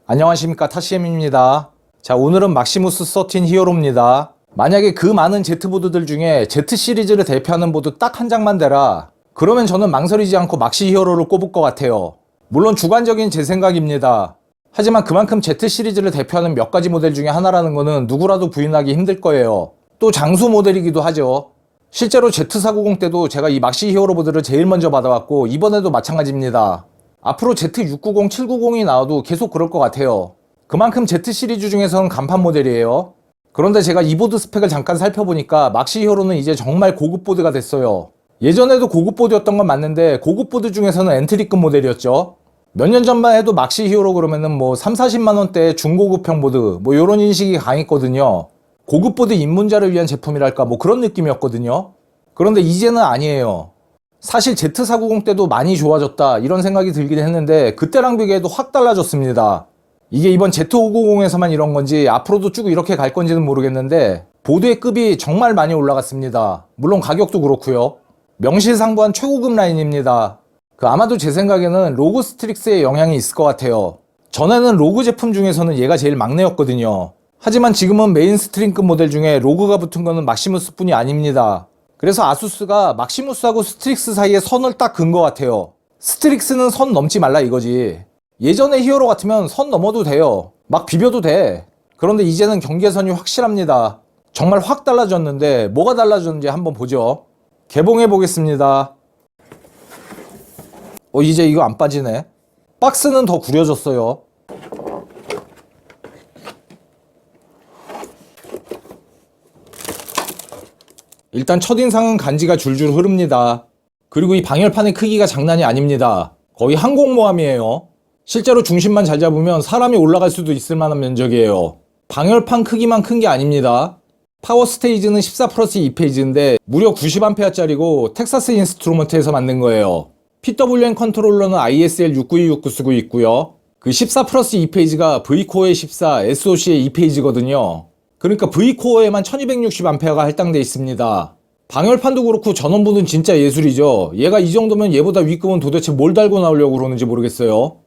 안녕하십니까, 타시엠입니다. 자, 오늘은 막시무스 13 히어로입니다. 만약에 그 많은 Z보드들 중에 Z 시리즈를 대표하는 보드 딱 한 장만 대라, 그러면 저는 망설이지 않고 막시 히어로를 꼽을 것 같아요. 물론 주관적인 제 생각입니다. 하지만 그만큼 Z 시리즈를 대표하는 몇 가지 모델 중에 하나라는 거는 누구라도 부인하기 힘들 거예요. 또 장수 모델이기도 하죠. 실제로 Z490 때도 제가 이 막시 히어로 보드를 제일 먼저 받아왔고, 이번에도 마찬가지입니다. 앞으로 Z690, 790이 나와도 계속 그럴 것 같아요. 그만큼 Z 시리즈 중에서는 간판 모델이에요. 그런데 제가 이 보드 스펙을 잠깐 살펴보니까 막시 히어로는 이제 정말 고급 보드가 됐어요. 예전에도 고급 보드였던 건 맞는데 고급 보드 중에서는 엔트리급 모델이었죠. 몇 년 전만 해도 막시 히어로 그러면은 뭐 3, 40만원대 중고급형 보드 뭐 요런 인식이 강했거든요. 고급 보드 입문자를 위한 제품이랄까 뭐 그런 느낌이었거든요. 그런데 이제는 아니에요. 사실 Z490 때도 많이 좋아졌다 이런 생각이 들긴 했는데 그때랑 비교해도 확 달라졌습니다. 이게 이번 Z590에서만 이런 건지 앞으로도 쭉 이렇게 갈 건지는 모르겠는데 보드의 급이 정말 많이 올라갔습니다. 물론 가격도 그렇고요. 명실상부한 최고급 라인입니다. 아마도 제 생각에는 로그 스트릭스의 영향이 있을 것 같아요. 전에는 로그 제품 중에서는 얘가 제일 막내였거든요. 하지만 지금은 메인스트림급 모델 중에 로그가 붙은 거는 막시무스 뿐이 아닙니다. 그래서 아수스가 막시무스하고 스트릭스 사이에 선을 딱 그은 것 같아요. 스트릭스는 선 넘지 말라 이거지. 예전에 히어로 같으면 선 넘어도 돼요. 막 비벼도 돼. 그런데 이제는 경계선이 확실합니다. 정말 확 달라졌는데 뭐가 달라졌는지 한번 보죠. 개봉해 보겠습니다. 이제 이거 안 빠지네. 박스는 더 구려졌어요. 일단 첫인상은 간지가 줄줄 흐릅니다. 그리고 이 방열판의 크기가 장난이 아닙니다. 거의 항공모함이에요. 실제로 중심만 잘 잡으면 사람이 올라갈 수도 있을 만한 면적이에요. 방열판 크기만 큰 게 아닙니다. 파워 스테이지는 14 플러스 2페이지인데 무려 90A짜리고 텍사스 인스트루먼트에서 만든 거예요. PWM 컨트롤러는 ISL 69269 쓰고 있고요. 그 14 플러스 2페이지가 V코어의 14, SOC의 2페이지거든요. 그러니까 V코어에만 1260A가 할당돼 있습니다. 방열판도 그렇고 전원부는 진짜 예술이죠. 얘가 이 정도면 얘보다 윗급은 도대체 뭘 달고 나오려고 그러는지 모르겠어요.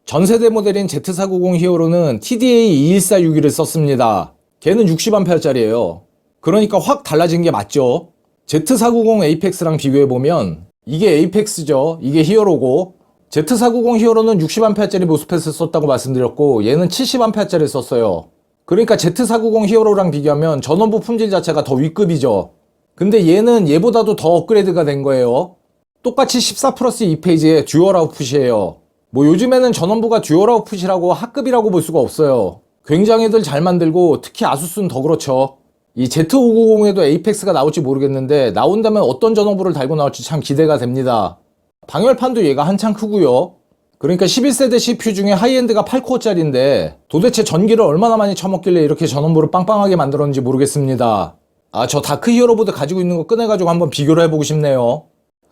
전세대 모델인 Z490 히어로는 TDA 21461을 썼습니다. 걔는 60A짜리예요. 그러니까 확 달라진 게 맞죠. Z490 에이펙스랑 비교해보면 이게 에이펙스죠. 이게 히어로고, Z490 히어로는 60A짜리 모스펫을 썼다고 말씀드렸고 얘는 70A짜리 썼어요. 그러니까 Z490 히어로랑 비교하면 전원부 품질 자체가 더 윗급이죠. 근데 얘는 얘보다도 더 업그레이드가 된 거예요. 똑같이 14 플러스 2페이지의 듀얼 아웃풋이에요. 뭐 요즘에는 전원부가 듀얼 아웃풋이라고 하급이라고 볼 수가 없어요. 굉장히들 잘 만들고 특히 아수스는 더 그렇죠. 이 Z590에도 에이펙스가 나올지 모르겠는데 나온다면 어떤 전원부를 달고 나올지 참 기대가 됩니다. 방열판도 얘가 한창 크고요. 그러니까 11세대 CPU 중에 하이엔드가 8코어짜리인데 도대체 전기를 얼마나 많이 처먹길래 이렇게 전원부를 빵빵하게 만들었는지 모르겠습니다. 저 다크 히어로보드 가지고 있는 거 꺼내가지고 한번 비교를 해보고 싶네요.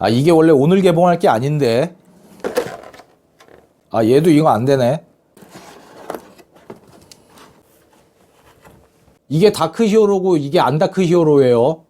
이게 원래 오늘 개봉할 게 아닌데. 얘도 이거 안 되네. 이게 다크 히어로고 이게 안 다크 히어로예요.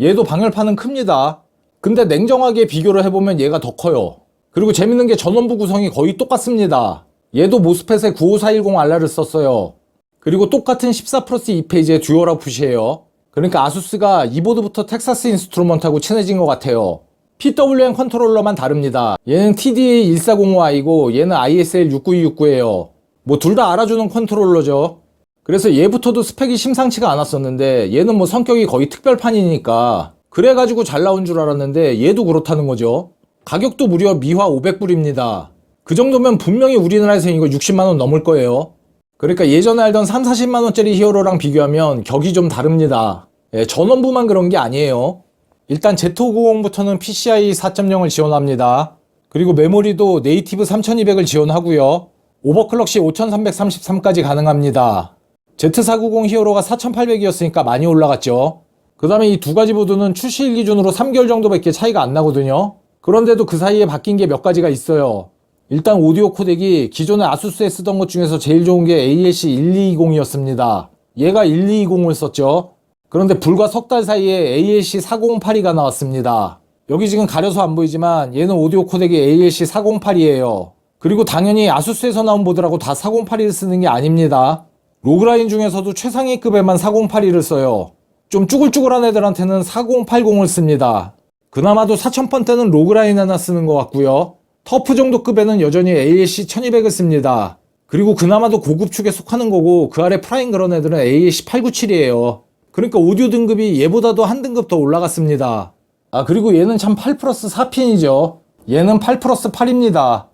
얘도 방열판은 큽니다. 근데 냉정하게 비교를 해보면 얘가 더 커요. 그리고 재밌는 게 전원부 구성이 거의 똑같습니다. 얘도 모스펫에 95410R를 썼어요. 그리고 똑같은 14 플러스 2페이지의 듀얼 아웃풋이에요. 그러니까 아수스가 이 보드부터 텍사스 인스트루먼트하고 친해진 것 같아요. PWM 컨트롤러만 다릅니다. 얘는 TDA 1405i고 얘는 ISL 69269예요. 뭐 둘 다 알아주는 컨트롤러죠. 그래서 얘부터도 스펙이 심상치가 않았었는데 얘는 뭐 성격이 거의 특별판이니까 그래가지고 잘 나온 줄 알았는데 얘도 그렇다는 거죠. 가격도 무려 미화 500불입니다. 그 정도면 분명히 우리나라에서 이거 60만원 넘을 거예요. 그러니까 예전에 알던 3, 40만원짜리 히어로랑 비교하면 격이 좀 다릅니다. 전원부만 그런 게 아니에요. 일단 Z590부터는 PCI 4.0을 지원합니다. 그리고 메모리도 네이티브 3200을 지원하고요. 오버클럭 시 5333까지 가능합니다. Z490 히어로가 4800이었으니까 많이 올라갔죠. 그 다음에 이 두 가지 보드는 출시일 기준으로 3개월 정도밖에 차이가 안 나거든요. 그런데도 그 사이에 바뀐 게 몇 가지가 있어요. 일단 오디오 코덱이 기존에 아수스에 쓰던 것 중에서 제일 좋은 게 AAC 1220이었습니다. 얘가 1220을 썼죠. 그런데 불과 석 달 사이에 AAC 4082가 나왔습니다. 여기 지금 가려서 안 보이지만 얘는 오디오 코덱이 AAC 408이에요. 그리고 당연히 아수스에서 나온 보드라고 다 4082를 쓰는 게 아닙니다. 로그라인 중에서도 최상위급에만 4082를 써요. 좀 쭈글쭈글한 애들한테는 4080을 씁니다. 그나마도 4000번대는 로그라인 하나 쓰는 것 같고요. 터프 정도 급에는 여전히 ASC 1200을 씁니다. 그리고 그나마도 고급 축에 속하는 거고 그 아래 프라임 그런 애들은 ASC 897이에요. 그러니까 오디오 등급이 얘보다도 한 등급 더 올라갔습니다. 아, 그리고 얘는 참 8 플러스 4핀이죠. 얘는 8 플러스 8입니다.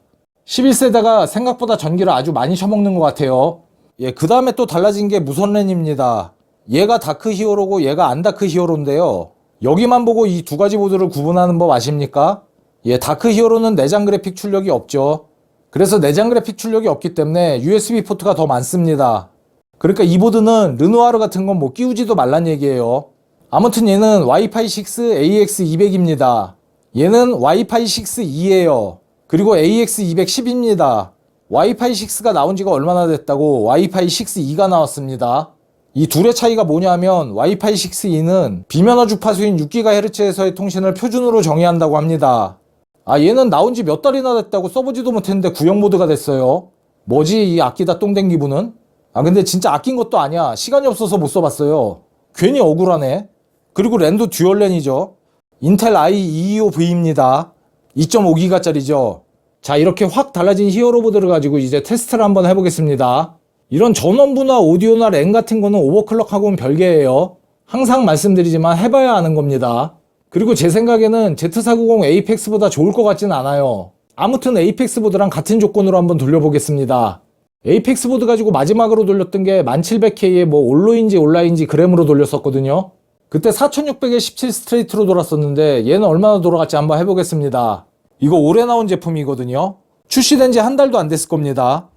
11세대가 생각보다 전기를 아주 많이 쳐먹는 것 같아요. 예, 그 다음에 또 달라진 게 무선랜입니다. 얘가 다크 히어로고 얘가 안 다크 히어로인데요. 여기만 보고 이 두 가지 보드를 구분하는 법 아십니까? 예, 다크 히어로는 내장 그래픽 출력이 없죠. 그래서 내장 그래픽 출력이 없기 때문에 USB 포트가 더 많습니다. 그러니까 이 보드는 르누아르 같은 건 뭐 끼우지도 말란 얘기예요. 아무튼 얘는 와이파이 6 AX200입니다. 얘는 와이파이 6E예요. 그리고 AX210입니다. 와이파이 6가 나온 지가 얼마나 됐다고 와이파이 6E가 나왔습니다. 이 둘의 차이가 뭐냐면 와이파이 6E는 비면허 주파수인 6GHz에서의 통신을 표준으로 정의한다고 합니다. 아, 얘는 나온 지 몇 달이나 됐다고 써보지도 못했는데 구형 모드가 됐어요. 뭐지 이 아끼다 똥된 기분은? 아, 근데 진짜 아낀 것도 아니야. 시간이 없어서 못 써봤어요. 괜히 억울하네. 그리고 랜도 듀얼랜이죠. 인텔 i225V입니다. 2.5GB짜리죠. 자, 이렇게 확 달라진 히어로 보드를 가지고 이제 테스트를 한번 해보겠습니다. 이런 전원부나 오디오나 랜 같은 거는 오버클럭하고는 별개예요. 항상 말씀드리지만 해봐야 아는 겁니다. 그리고 제 생각에는 Z490 에이펙스보다 좋을 것 같진 않아요. 아무튼 에이펙스 보드랑 같은 조건으로 한번 돌려보겠습니다. 에이펙스 보드 가지고 마지막으로 돌렸던 게 1700K에 뭐 올로인지 온라인지 그램으로 돌렸었거든요. 그때 4600에 17 스트레이트로 돌았었는데 얘는 얼마나 돌아갈지 한번 해보겠습니다. 이거 올해 나온 제품이거든요. 출시된 지 한 달도 안 됐을 겁니다.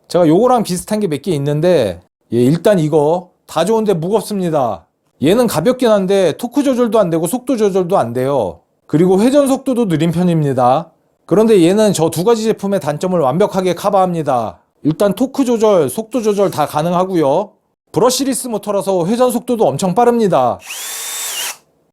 제가 요거랑 비슷한 게 몇 개 있는데 일단 이거 다 좋은데 무겁습니다. 얘는 가볍긴 한데 토크 조절도 안 되고 속도 조절도 안 돼요. 그리고 회전 속도도 느린 편입니다. 그런데 얘는 저 두 가지 제품의 단점을 완벽하게 커버합니다. 일단 토크 조절, 속도 조절 다 가능하고요. 브러시리스 모터라서 회전 속도도 엄청 빠릅니다.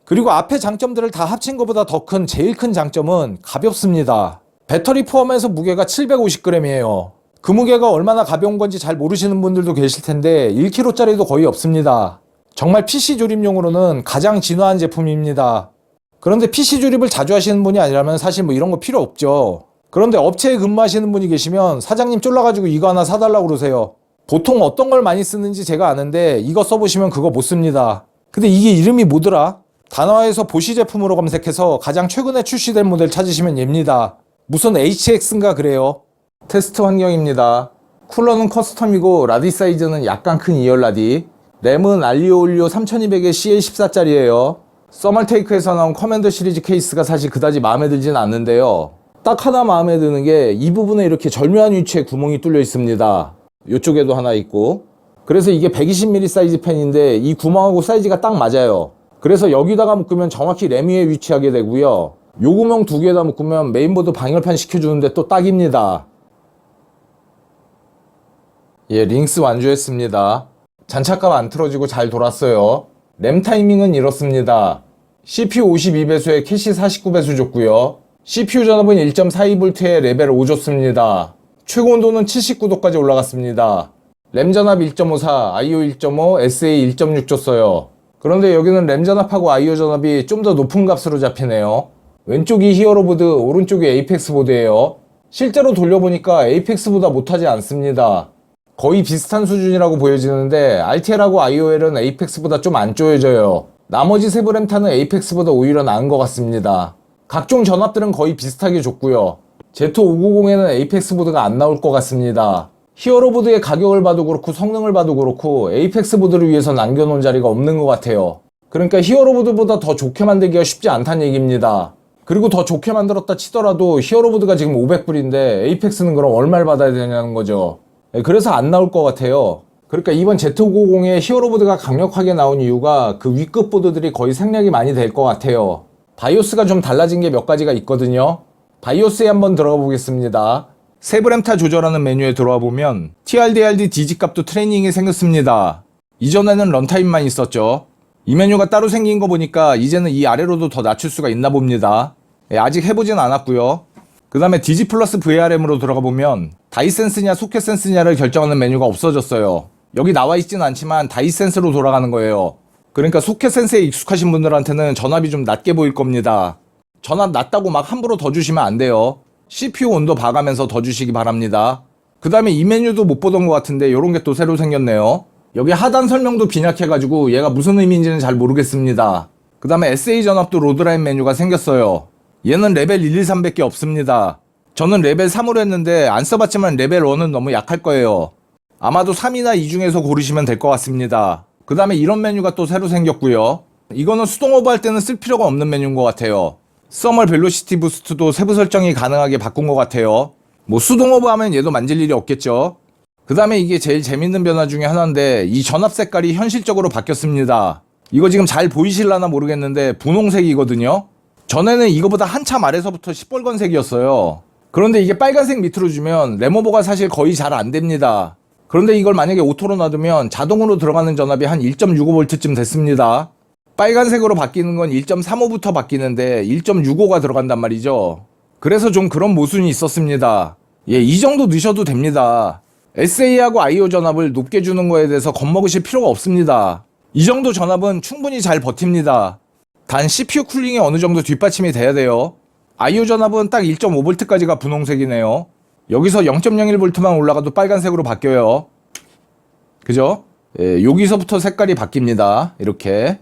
그리고 앞에 장점들을 다 합친 것보다 더 큰 제일 큰 장점은 가볍습니다. 배터리 포함해서 무게가 750g이에요. 그 무게가 얼마나 가벼운 건지 잘 모르시는 분들도 계실 텐데 1kg짜리도 거의 없습니다. 정말 PC 조립용으로는 가장 진화한 제품입니다. 그런데 PC 조립을 자주 하시는 분이 아니라면 사실 뭐 이런 거 필요 없죠. 그런데 업체에 근무하시는 분이 계시면 사장님 쫄라가지고 이거 하나 사달라고 그러세요. 보통 어떤 걸 많이 쓰는지 제가 아는데 이거 써보시면 그거 못 씁니다. 근데 이게 이름이 뭐더라? 다나와에서 보시 제품으로 검색해서 가장 최근에 출시된 모델 찾으시면 얘입니다. 무슨 HX인가 그래요. 테스트 환경입니다. 쿨러는 커스텀이고 라디 사이즈는 약간 큰 2열 라디. 램은 알리오 올리오 3200의 CA14짜리예요. 서멀테이크에서 나온 커맨더 시리즈 케이스가 사실 그다지 마음에 들진 않는데요. 딱 하나 마음에 드는 게 이 부분에 이렇게 절묘한 위치에 구멍이 뚫려 있습니다. 이쪽에도 하나 있고. 그래서 이게 120mm 사이즈 펜인데 이 구멍하고 사이즈가 딱 맞아요. 그래서 여기다가 묶으면 정확히 램 위에 위치하게 되고요. 요 구멍 두 개에다 묶으면 메인보드 방열판 시켜주는데 또 딱입니다. 예, 링스 완주했습니다. 잔착감 안 틀어지고 잘 돌았어요. 램 타이밍은 이렇습니다. CPU 52배수에 캐시 49배수 줬고요. CPU 전압은 1.42V에 레벨 5 줬습니다. 최고 온도는 79도까지 올라갔습니다. 램 전압 1.54, IO 1.5, SA 1.6 줬어요. 그런데 여기는 램 전압하고 IO 전압이 좀 더 높은 값으로 잡히네요. 왼쪽이 히어로 보드, 오른쪽이 에이펙스 보드예요. 실제로 돌려보니까 에이펙스보다 못하지 않습니다. 거의 비슷한 수준이라고 보여지는데 RTL하고 IOL은 에이펙스보다 좀 안 쪼여져요. 나머지 세부 램타는 에이펙스보다 오히려 나은 것 같습니다. 각종 전압들은 거의 비슷하게 줬고요. Z590에는 에이펙스 보드가 안 나올 것 같습니다. 히어로 보드의 가격을 봐도 그렇고 성능을 봐도 그렇고 에이펙스 보드를 위해서 남겨놓은 자리가 없는 것 같아요. 그러니까 히어로 보드보다 더 좋게 만들기가 쉽지 않다는 얘기입니다. 그리고 더 좋게 만들었다 치더라도 히어로 보드가 지금 500불인데 에이펙스는 그럼 얼마를 받아야 되냐는 거죠. 그래서 안 나올 것 같아요. 그러니까 이번 Z590에 히어로 보드가 강력하게 나온 이유가 그 위급 보드들이 거의 생략이 많이 될 것 같아요. 바이오스가 좀 달라진 게 몇 가지가 있거든요. 바이오스에 한번 들어가 보겠습니다. 세브램타 조절하는 메뉴에 들어와 보면 TRDRD DG 값도 트레이닝이 생겼습니다. 이전에는 런타임만 있었죠. 이 메뉴가 따로 생긴 거 보니까 이제는 이 아래로도 더 낮출 수가 있나 봅니다. 아직 해보진 않았고요. 그 다음에 디지 플러스 VRM으로 들어가 보면 다이센스냐 소켓센스냐를 결정하는 메뉴가 없어졌어요. 여기 나와 있지는 않지만 다이센스로 돌아가는 거예요. 그러니까 소켓센스에 익숙하신 분들한테는 전압이 좀 낮게 보일 겁니다. 전압 낮다고 막 함부로 더 주시면 안 돼요. CPU 온도 봐가면서 더 주시기 바랍니다. 그 다음에 이 메뉴도 못 보던 것 같은데 요런 게 또 새로 생겼네요. 여기 하단 설명도 빈약해가지고 얘가 무슨 의미인지는 잘 모르겠습니다. 그 다음에 SA 전압도 로드라인 메뉴가 생겼어요. 얘는 레벨 1, 2, 3밖에 없습니다. 저는 레벨 3으로 했는데 안 써봤지만 레벨 1은 너무 약할 거예요. 아마도 3이나 2 중에서 고르시면 될 것 같습니다. 그 다음에 이런 메뉴가 또 새로 생겼고요. 이거는 수동 오버 할 때는 쓸 필요가 없는 메뉴인 것 같아요. 서멀 벨로시티 부스트도 세부 설정이 가능하게 바꾼 것 같아요. 뭐 수동 오버 하면 얘도 만질 일이 없겠죠. 그 다음에 이게 제일 재밌는 변화 중에 하나인데 이 전압 색깔이 현실적으로 바뀌었습니다. 이거 지금 잘 보이실라나 모르겠는데 분홍색이거든요. 전에는 이거보다 한참 아래서부터 시뻘건색이었어요. 그런데 이게 빨간색 밑으로 주면 램오버가 사실 거의 잘 안 됩니다. 그런데 이걸 만약에 오토로 놔두면 자동으로 들어가는 전압이 한 1.65V쯤 됐습니다. 빨간색으로 바뀌는 건 1.35부터 바뀌는데 1.65가 들어간단 말이죠. 그래서 좀 그런 모순이 있었습니다. 예, 이 정도 넣으셔도 됩니다. SA하고 IO 전압을 높게 주는 거에 대해서 겁먹으실 필요가 없습니다. 이 정도 전압은 충분히 잘 버팁니다. 단 CPU 쿨링이 어느 정도 뒷받침이 돼야 돼요. IO 전압은 딱 1.5V까지가 분홍색이네요. 여기서 0.01V만 올라가도 빨간색으로 바뀌어요. 그죠? 예, 여기서부터 색깔이 바뀝니다. 이렇게.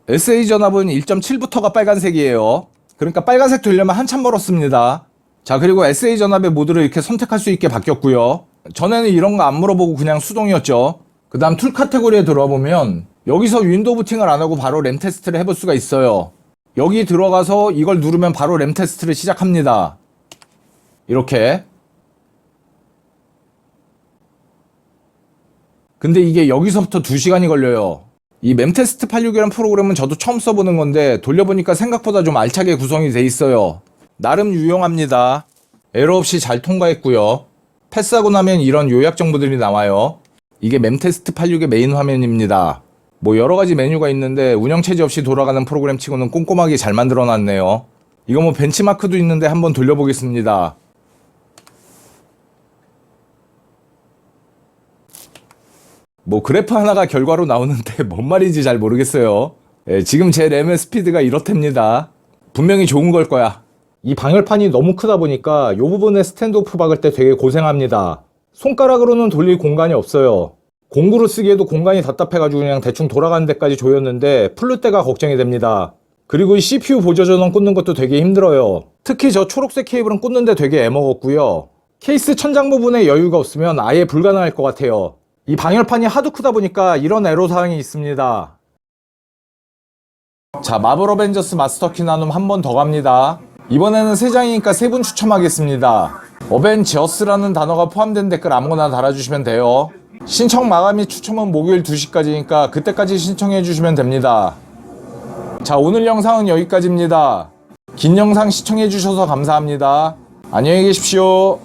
SA 전압은 1.7부터가 빨간색이에요. 그러니까 빨간색 되려면 한참 멀었습니다. 자, 그리고 SA 전압의 모드를 이렇게 선택할 수 있게 바뀌었고요. 전에는 이런 거 안 물어보고 그냥 수동이었죠. 그 다음 툴 카테고리에 들어와 보면 여기서 윈도우 부팅을 안 하고 바로 램 테스트를 해볼 수가 있어요. 여기 들어가서 이걸 누르면 바로 램 테스트를 시작합니다. 이렇게. 근데 이게 여기서부터 2시간이 걸려요. 이 램테스트 86이라는 프로그램은 저도 처음 써보는 건데 돌려보니까 생각보다 좀 알차게 구성이 돼 있어요. 나름 유용합니다. 에러 없이 잘 통과했고요. 패스하고 나면 이런 요약 정보들이 나와요. 이게 램테스트 86의 메인 화면입니다. 뭐 여러가지 메뉴가 있는데 운영체제 없이 돌아가는 프로그램 치고는 꼼꼼하게 잘 만들어놨네요. 이거 뭐 벤치마크도 있는데 한번 돌려보겠습니다. 뭐 그래프 하나가 결과로 나오는데 뭔 말인지 잘 모르겠어요. 예, 지금 제 램의 스피드가 이렇답니다. 분명히 좋은 걸 거야. 이 방열판이 너무 크다 보니까 이 부분에 스탠드오프 박을 때 되게 고생합니다. 손가락으로는 돌릴 공간이 없어요. 공구로 쓰기에도 공간이 답답해가지고 그냥 대충 돌아가는 데까지 조였는데 풀릴 때가 걱정이 됩니다. 그리고 이 CPU 보조 전원 꽂는 것도 되게 힘들어요. 특히 저 초록색 케이블은 꽂는데 되게 애먹었고요. 케이스 천장 부분에 여유가 없으면 아예 불가능할 것 같아요. 이 방열판이 하도 크다 보니까 이런 애로사항이 있습니다. 자, 마블 어벤져스 마스터키 나눔 한 번 더 갑니다. 이번에는 3장이니까 3분 추첨하겠습니다. 어벤져스라는 단어가 포함된 댓글 아무거나 달아주시면 돼요. 신청 마감 및 추첨은 목요일 2시까지니까 그때까지 신청해 주시면 됩니다. 자, 오늘 영상은 여기까지입니다. 긴 영상 시청해 주셔서 감사합니다. 안녕히 계십시오.